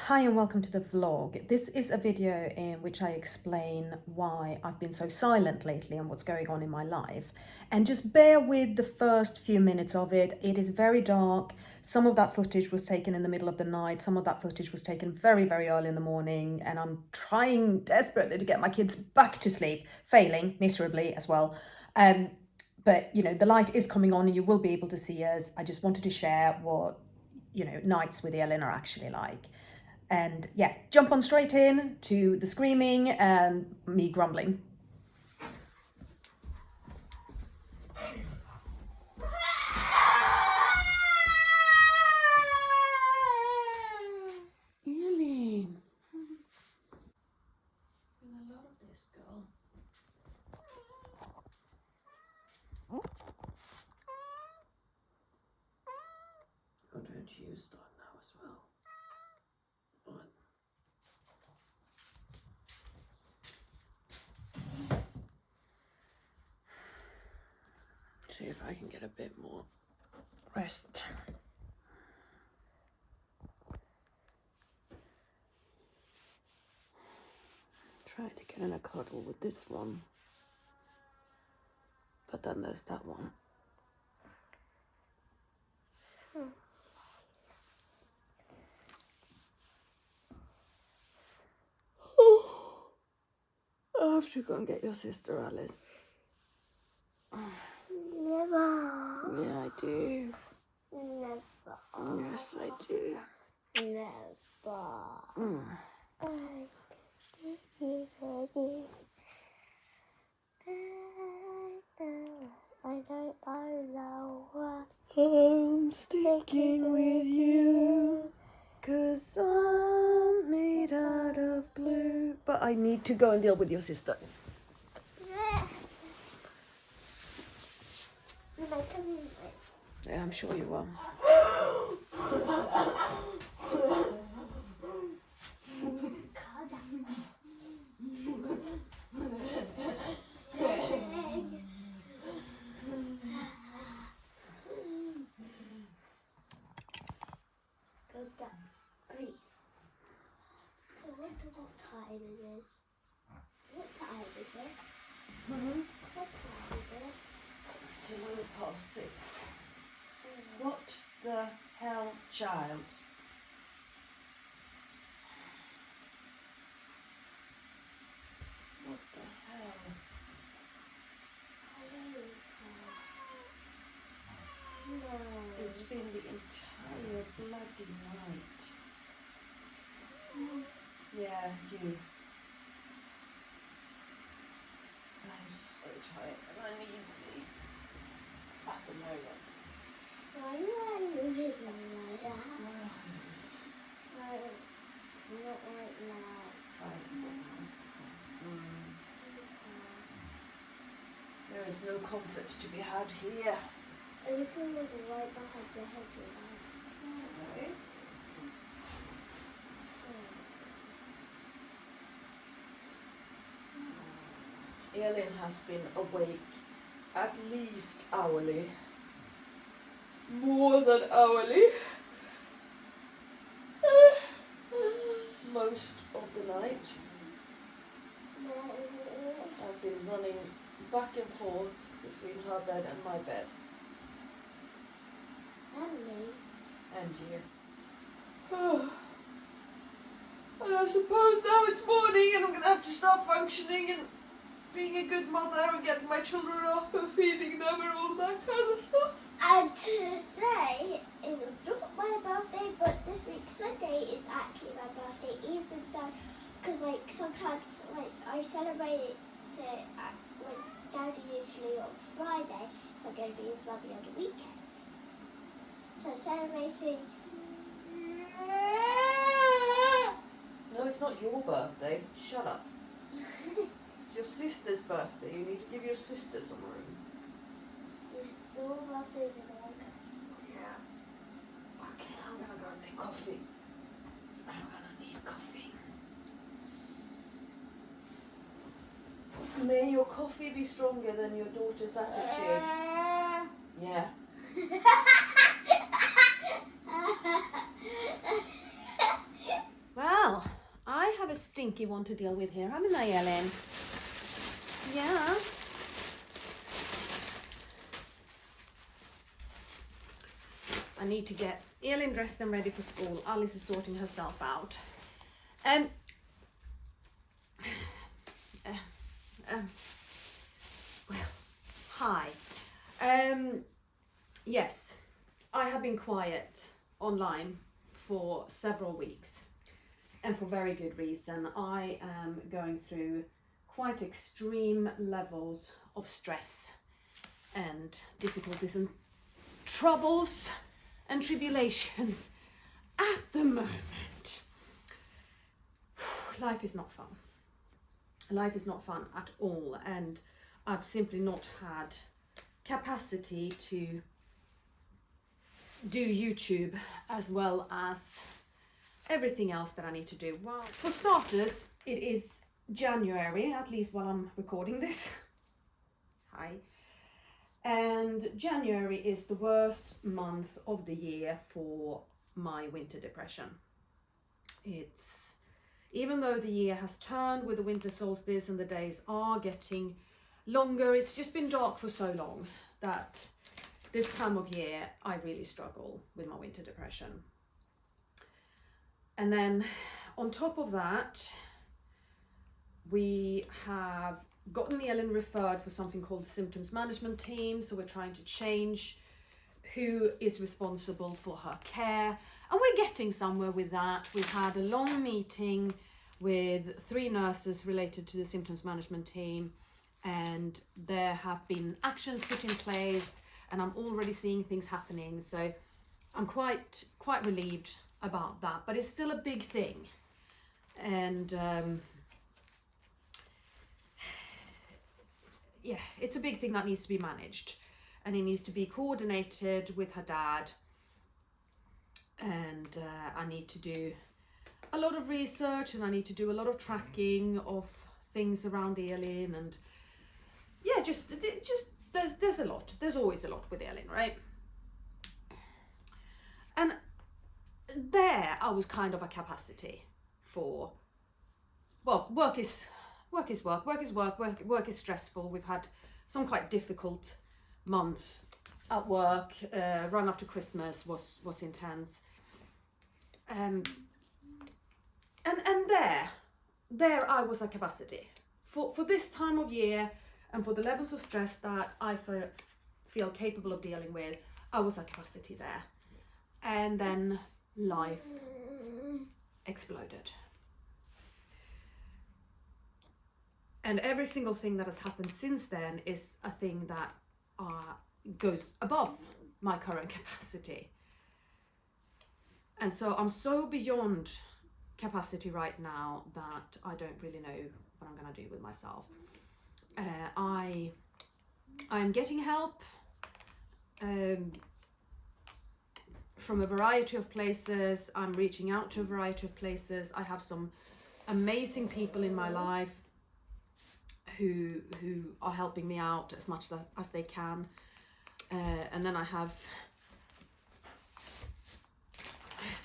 Hi and welcome to the vlog. This is a video in which I explain why I've been so silent lately and what's going on in my life. And just bear with the first few minutes of it. It is very dark. Some of that footage was taken in the middle of the night. Some of that footage was taken very, very early in the morning. And I'm trying desperately to get my kids back to sleep, failing miserably as well. But, you know, the light is coming on and you will be able to see us. I just wanted to share what, you know, nights with Elin are actually like. And yeah, jump on straight in to the screaming and me grumbling. Elin. Been a lot of this, girl. Oh, don't you start now as well. Right. See if I can get a bit more rest. Try to get in a cuddle with this one. But then there's that one. I have to go and get your sister, Alice. Never. Yeah, I do. Never. Yes, I do. Never. Mm. I don't know. I'm sticking with you, 'cause I'm made out of glue. But I need to go and deal with your sister. Yeah, I'm sure you will. Breathe. I wonder what time it is. What time is it? Mm-hmm. What time is it? It's a little past 6. What the hell, child? What the hell? No. It's been the entire bloody night. Yeah, you. I'm so tired and I need sleep at the moment. Why are you hitting like that? Not right now. Trying to get comfortable. There is no comfort to be had here. Everything was right behind your head, you know. Right? Elin has been awake at least hourly. More than hourly. Most of the night. I've been running back and forth between her bed and my bed. And me. And you. And I suppose now it's morning and I'm going to have to start functioning and being a good mother and getting my children up and feeding them and all that kind of stuff. And today is not my birthday, but this week Sunday is actually my birthday, even though, because like sometimes like I celebrate it like Daddy usually on Friday, I'm going to be with Mummy on the weekend. So celebrating. No, it's not your birthday. Shut up. It's your sister's birthday. You need to give your sister some room. Your birthday is in August. Yeah. Okay, I'm going to go and make coffee. I'm going to need coffee. May your coffee be stronger than your daughter's attitude. Yeah. Va? stinky one to deal with here, haven't I, Elin? Yeah. I need to get Elin dressed and ready for school. Alice is sorting herself out. Well, hi. Yes, I have been quiet online for several weeks, and for very good reason. I am going through quite extreme levels of stress and difficulties and troubles and tribulations at the moment. Life is not fun. Life is not fun at all, and I've simply not had capacity to do YouTube as well as everything else that I need to do. Well, for starters, it is January, at least while I'm recording this. Hi. And January is the worst month of the year for my winter depression. It's, even though the year has turned with the winter solstice and the days are getting longer, it's just been dark for so long that this time of year I really struggle with my winter depression. And then on top of that, we have gotten Elin referred for something called the symptoms management team. So we're trying to change who is responsible for her care, and we're getting somewhere with that. We've had a long meeting with 3 nurses related to the symptoms management team, and there have been actions put in place, and I'm already seeing things happening. So I'm quite relieved about that, but it's still a big thing. And yeah, it's a big thing that needs to be managed, and it needs to be coordinated with her dad. And I need to do a lot of research, and I need to do a lot of tracking of things around Elin, and yeah, just there's a lot. There's always a lot with Elin, right? And there I was kind of a capacity for, well, work is work, work is stressful. We've had some quite difficult months at work. Run up to Christmas was intense. And there I was at capacity. For this time of year and for the levels of stress that I feel capable of dealing with, I was at capacity there. And then life exploded. And every single thing that has happened since then is a thing that goes above my current capacity. And so I'm so beyond capacity right now that I don't really know what I'm going to do with myself. I'm getting help from a variety of places. I'm reaching out to a variety of places. I have some amazing people in my life who are helping me out as much as they can. And then I have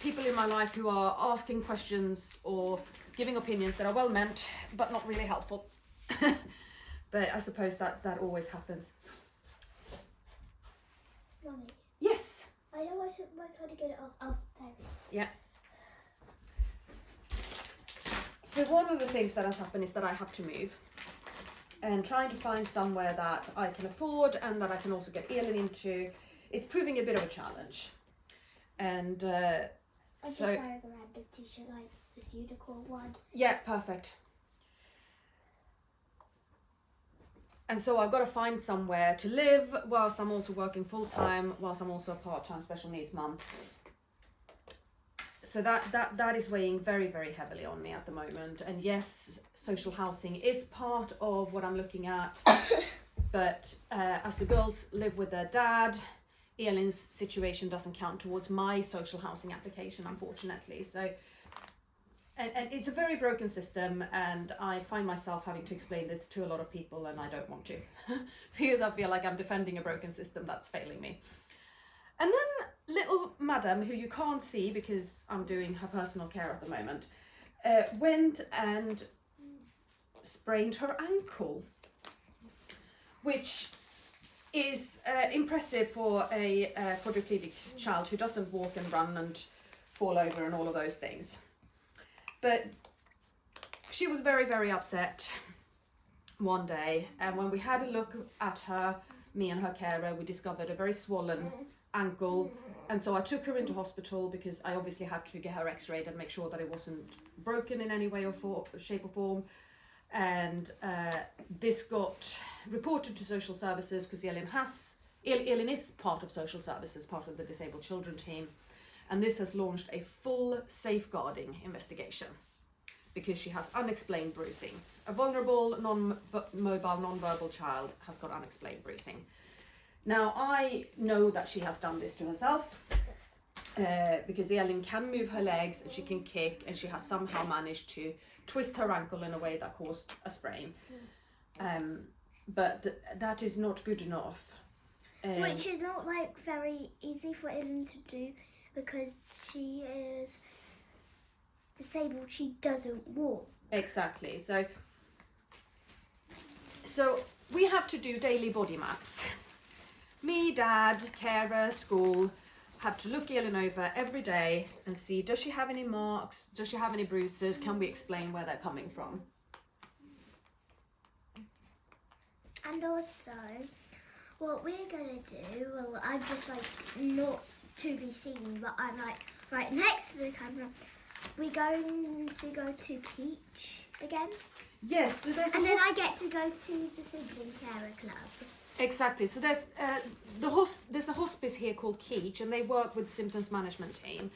people in my life who are asking questions or giving opinions that are well meant but not really helpful. But I suppose that always happens. Mommy. Yes. I know I took my card to get it off. Oh, there it is. Yeah. So one of the things that has happened is that I have to move, and trying to find somewhere that I can afford and that I can also get Elin into. It's proving a bit of a challenge. And I'm just wearing a random t-shirt like this unicorn one. Yeah, perfect. And so I've got to find somewhere to live whilst I'm also working full-time, whilst I'm also a part-time special needs mum. So that is weighing very, very heavily on me at the moment. And yes, social housing is part of what I'm looking at. But as the girls live with their dad, Elin's situation doesn't count towards my social housing application, unfortunately. So, and it's a very broken system, and I find myself having to explain this to a lot of people, and I don't want to, because I feel like I'm defending a broken system that's failing me. And then little madam, who you can't see because I'm doing her personal care at the moment, went and sprained her ankle, which is impressive for a quadriplegic child who doesn't walk and run and fall over and all of those things. But she was very, very upset one day, and when we had a look at her, me and her carer, we discovered a very swollen ankle, and so I took her into hospital because I obviously had to get her x-rayed and make sure that it wasn't broken in any way or shape or form. And this got reported to social services because Elin is part of social services, part of the disabled children team, and this has launched a full safeguarding investigation because she has unexplained bruising. A vulnerable, non-mobile, non-verbal child has got unexplained bruising. Now, I know that she has done this to herself because Elin can move her legs and she can kick, and she has somehow managed to twist her ankle in a way that caused a sprain. But that is not good enough. Which is not like very easy for Elin to do because she is disabled, she doesn't walk. Exactly. So we have to do daily body maps. Me, Dad, carer, school have to look Elin over every day and see, does she have any marks? Does she have any bruises? Can we explain where they're coming from? And also, what we're gonna do, well, I'm just like not to be seen, but I'm like right next to the camera. We're going to go to Keach again. Yes, so there's and then I get to go to the sibling carer club. Exactly. So there's a hospice here called Keach, and they work with the symptoms management team.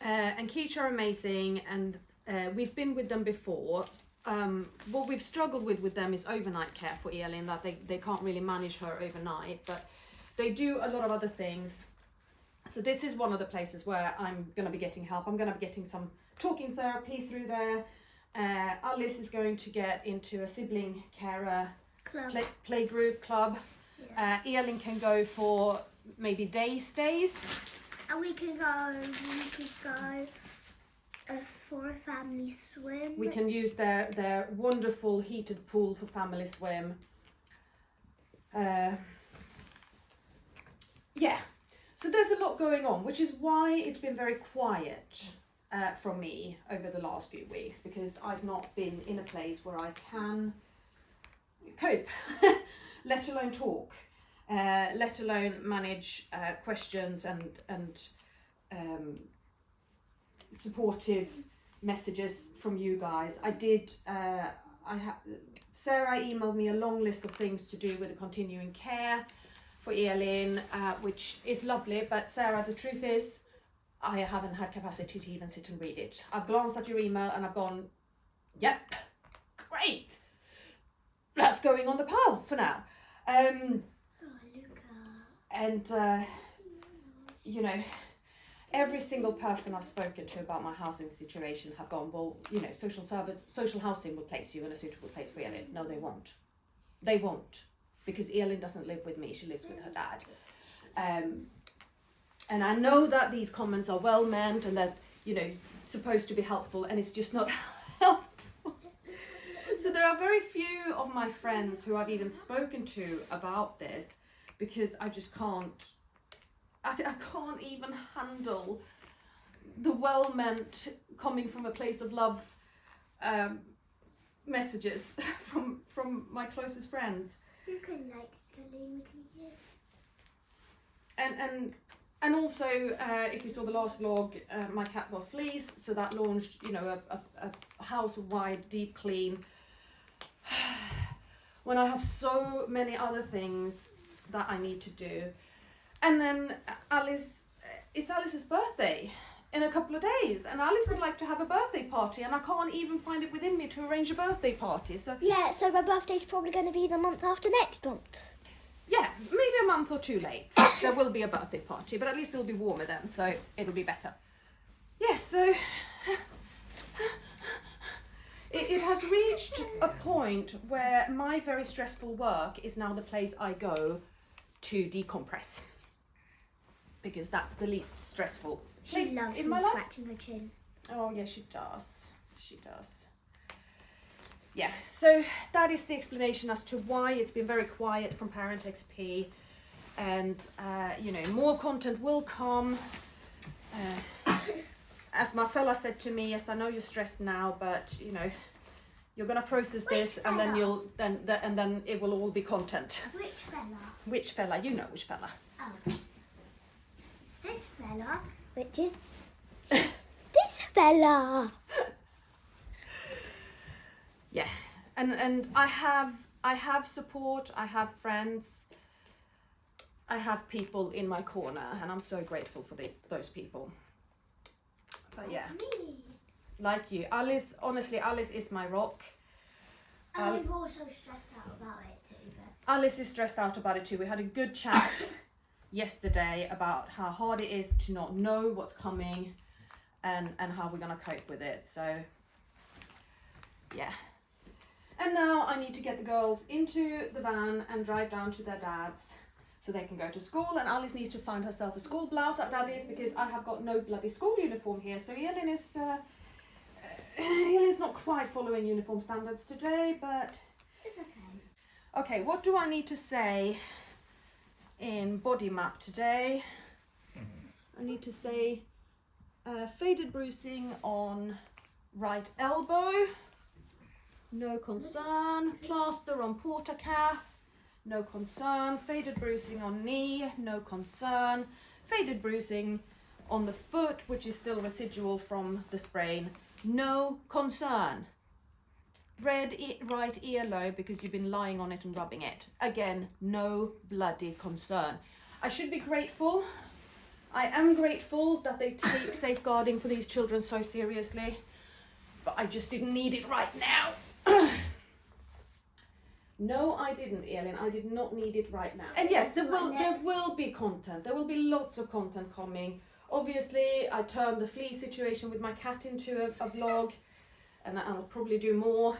And Keach are amazing, and we've been with them before. What we've struggled with them is overnight care for Elin, that they can't really manage her overnight, but they do a lot of other things. So this is one of the places where I'm going to be getting help. I'm going to be getting some talking therapy through there. Alice is going to get into a sibling carer play group club. Yeah. Elin can go for maybe day stays. And we could go for a family swim. We can use their wonderful heated pool for family swim. Yeah. So there's a lot going on, which is why it's been very quiet from me over the last few weeks, because I've not been in a place where I can cope, let alone talk, let alone manage questions and supportive messages from you guys. I did, Sarah emailed me a long list of things to do with the continuing care for Elin, which is lovely, but Sarah, the truth is, I haven't had capacity to even sit and read it. I've glanced at your email and I've gone, yep, great, that's going on the pile for now. You know, every single person I've spoken to about my housing situation have gone, well, you know, social housing will place you in a suitable place for Elin. No, they won't. They won't, because Elin doesn't live with me, she lives with her dad. And I know that these comments are well meant and that, you know, supposed to be helpful, and it's just not helpful. So there are very few of my friends who I've even spoken to about this, because I just can't, I can't even handle the well-meant, coming from a place of love messages from my closest friends. You can like studying with me here. And also, if you saw the last vlog, my cat got fleas, so that launched, you know, a house-wide deep clean. When I have so many other things that I need to do. And then it's Alice's birthday in a couple of days, and Alice would like to have a birthday party, and I can't even find it within me to arrange a birthday party. So yeah, so my birthday's probably going to be the month after next month. Yeah, maybe a month or two late. There will be a birthday party, but at least it'll be warmer then, so it'll be better. Yes, so it has reached a point where my very stressful work is now the place I go to decompress, because that's the least stressful place in my life. Scratching her chin. Oh yeah, she does. she does. Yeah, so that is the explanation as to why it's been very quiet from ParentXP, and you know, more content will come. As my fella said to me, yes, I know you're stressed now, but you know, you're gonna process this, and then you'll then it will all be content. Which fella? Which fella? You know which fella. Oh, it's this fella, which is this fella. Yeah, and I have support. I have friends. I have people in my corner, and I'm so grateful for those people. But yeah, Me. like you, Alice. Honestly, Alice is my rock. I'm also stressed out about it too. But Alice is stressed out about it too. We had a good chat yesterday about how hard it is to not know what's coming, and how we're gonna cope with it. So yeah. And now I need to get the girls into the van and drive down to their dad's so they can go to school. And Alice needs to find herself a school blouse at daddy's because I have got no bloody school uniform here. So Elin is Elin's not quite following uniform standards today, but it's okay. okay, what do I need to say in body map today? I need to say faded bruising on right elbow. No concern. Plaster on porta calf. No concern. Faded bruising on knee. No concern. Faded bruising on the foot, which is still residual from the sprain. No concern. Red right earlobe because you've been lying on it and rubbing it. Again, no bloody concern. I should be grateful. I am grateful that they take safeguarding for these children so seriously, but I just didn't need it right now. No, I didn't, Elin. I did not need it right now. And yes, there will be content. There will be lots of content coming. Obviously, I turned the flea situation with my cat into a vlog, and I'll probably do more.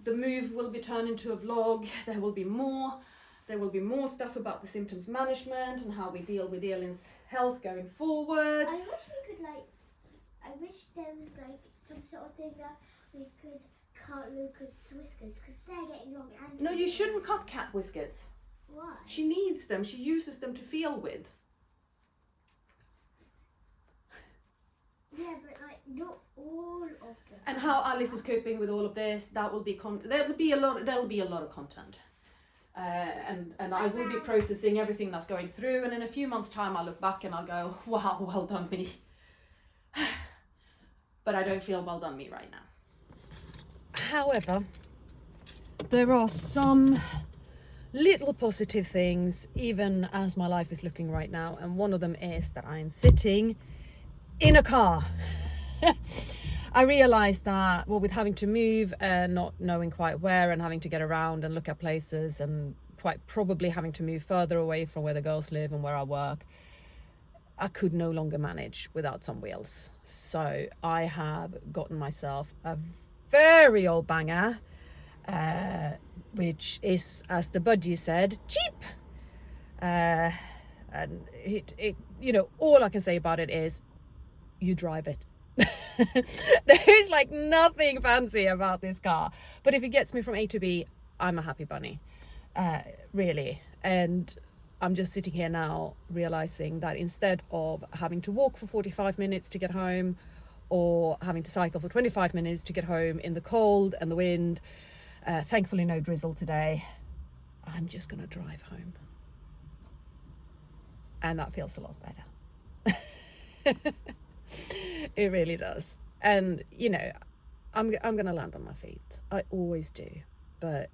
The move will be turned into a vlog. There will be more. There will be more stuff about the symptoms management and how we deal with Elin's health going forward. I wish we could I wish there was some sort of thing that we could cut Luca's whiskers because they're getting long and. No, you shouldn't cut cat whiskers. Why? She needs them. She uses them to feel with. Yeah, but not all of them. And how Alice is coping with all of this, that will be there'll be a lot of content. And I will be processing everything that's going through, and in a few months' time I'll look back and I'll go, wow, well done me. But I don't feel well done me right now. However, there are some little positive things even as my life is looking right now, and one of them is that I'm sitting in a car. I realized that, well, with having to move and not knowing quite where and having to get around and look at places and quite probably having to move further away from where the girls live and where I work, I could no longer manage without some wheels. So I have gotten myself a very old banger, which is, as the budgie said, cheap. And it you know, all I can say about it is you drive it. There's nothing fancy about this car, but if it gets me from A to B, I'm a happy bunny, really. And I'm just sitting here now realizing that instead of having to walk for 45 minutes to get home, or having to cycle for 25 minutes to get home in the cold and the wind, thankfully no drizzle today, I'm just gonna drive home, and that feels a lot better. It really does. And you know, I'm gonna land on my feet. I always do, but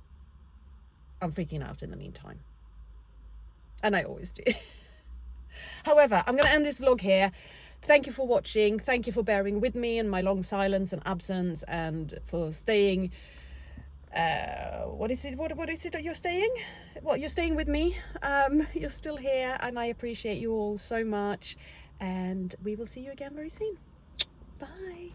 I'm freaking out in the meantime, and I always do. However, I'm gonna end this vlog here. Thank you for watching. Thank you for bearing with me and my long silence and absence, and for staying what is it that you're staying? What, you're staying with me? You're still here, and I appreciate you all so much. And we will see you again very soon. Bye.